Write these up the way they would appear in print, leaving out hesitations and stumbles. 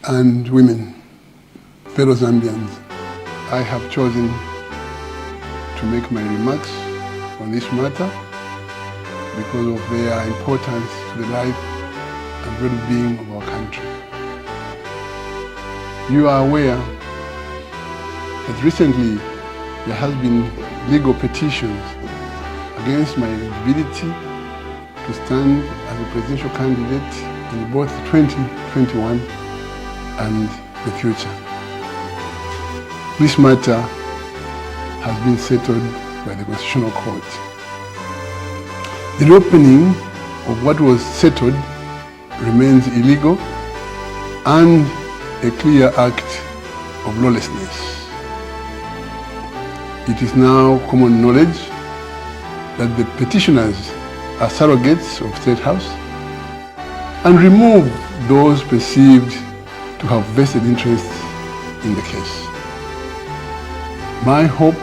and women, fellow Zambians, I have chosen to make my remarks on this matter because of their importance to the life and well-being of our country. You are aware that recently there has been legal petitions against my ability to stand as a presidential candidate in both 2021 and the future. This matter has been settled by the Constitutional Court. The reopening of what was settled remains illegal and a clear act of lawlessness. It is now common knowledge that the petitioners are surrogates of State House and remove those perceived to have vested interests in the case. My hope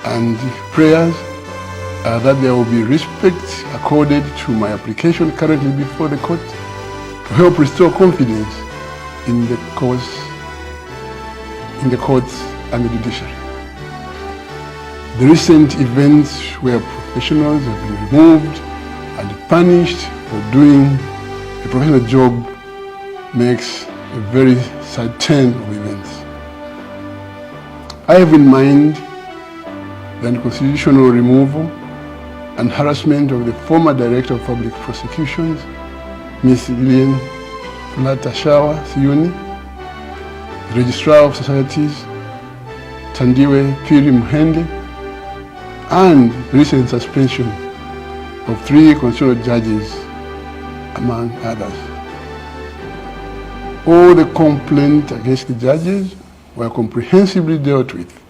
and prayers are that there will be respect accorded to my application currently before the court to help restore confidence in the courts and the judiciary. The recent events where professionals have been removed and punished for doing a professional job makes a very sad turn of events. I have in mind the unconstitutional removal and harassment of the former Director of Public Prosecutions, Ms. Lilian Shawa Siuni, the Registrar of Societies, Tandiwe Piri Muhende, and the recent suspension of 3 constitutional judges, among others. All the complaints against the judges were comprehensively dealt with.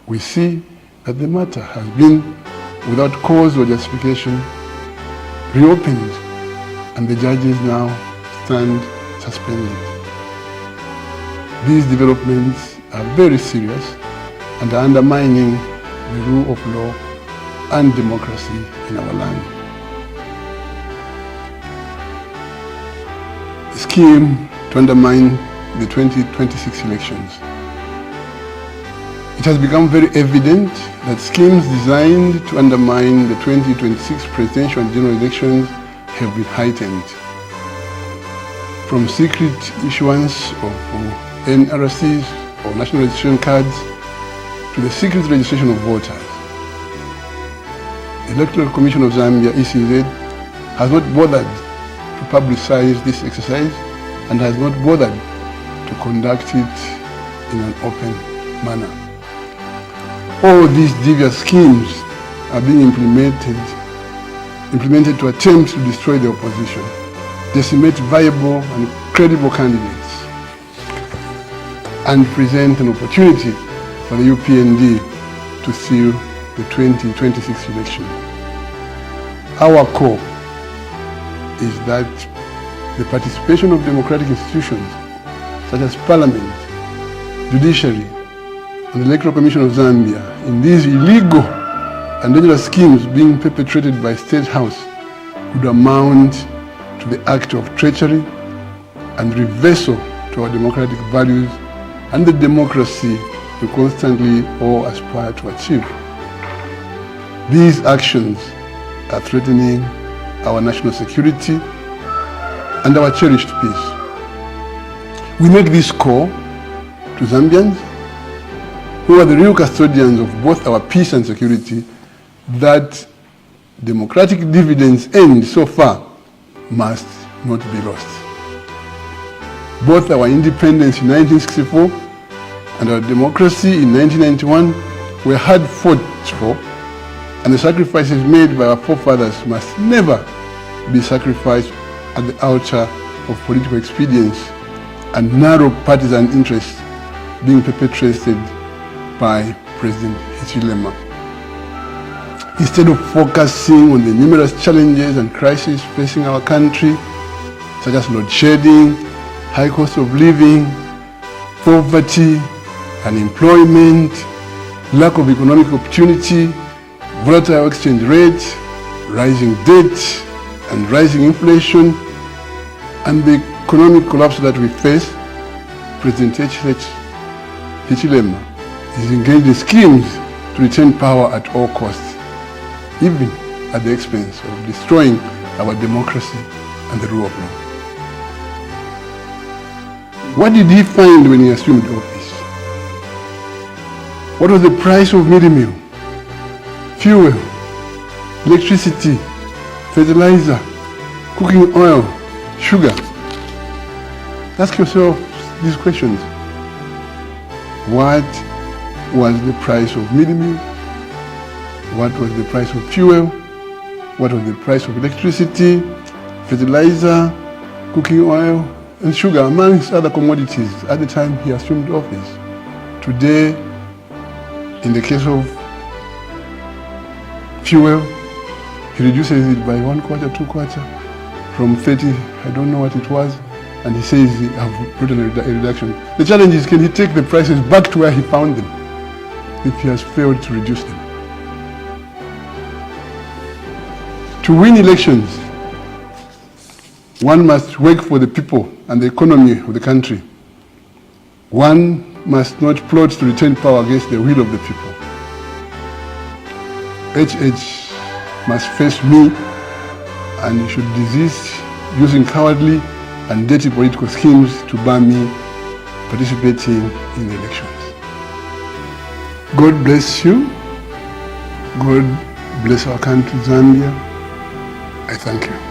We see that the matter has been, without cause or justification, reopened, and the judges now stand suspended. These developments are very serious and are undermining the rule of law and democracy in our land. The scheme to undermine the 2026 elections. It has become very evident that schemes designed to undermine the 2026 presidential and general elections have been heightened. From secret issuance of NRCs or national registration cards to the secret registration of voters. The Electoral Commission of Zambia, ECZ, has not bothered to publicize this exercise and has not bothered to conduct it in an open manner. All these devious schemes are being implemented to attempt to destroy the opposition, decimate viable and credible candidates, and present an opportunity for the UPND to seal the 2026 election. Our call is that the participation of democratic institutions such as Parliament, Judiciary, and the Electoral Commission of Zambia in these illegal and dangerous schemes being perpetrated by State House would amount to the act of treachery and reversal to our democratic values and the democracy we constantly all aspire to achieve. These actions are threatening our national security and our cherished peace. We make this call to Zambians, who are the real custodians of both our peace and security, that democratic dividends earned so far must not be lost. Both our independence in 1964 and our democracy in 1991 were hard fought for, and the sacrifices made by our forefathers must never be sacrificed at the altar of political expedience and narrow partisan interests being perpetrated by President Hichilema. Instead of focusing on the numerous challenges and crises facing our country, such as load shedding, high cost of living, poverty, unemployment, lack of economic opportunity, volatile exchange rates, rising debt, and rising inflation, and the economic collapse that we face, President Hichilema is engaged in schemes to retain power at all costs, even at the expense of destroying our democracy and the rule of law. What did he find when he assumed office? What was the price of mealie meal, fuel, electricity, fertilizer, cooking oil, sugar? Ask yourself these questions. What was the price of mealie meal? What was the price of fuel? What was the price of electricity, fertilizer, cooking oil, and sugar, amongst other commodities at the time he assumed office? Today, in the case of fuel, he reduces it by 1/4, 2/4, from 30, I don't know what it was, and he says he have brought a reduction. The challenge is, can he take the prices back to where he found them if he has failed to reduce them? To win elections, one must work for the people and the economy of the country. One must not plot to retain power against the will of the people. HH must face me, and should desist using cowardly and dirty political schemes to bar me participating in the elections. God bless you. God bless our country, Zambia. I thank you.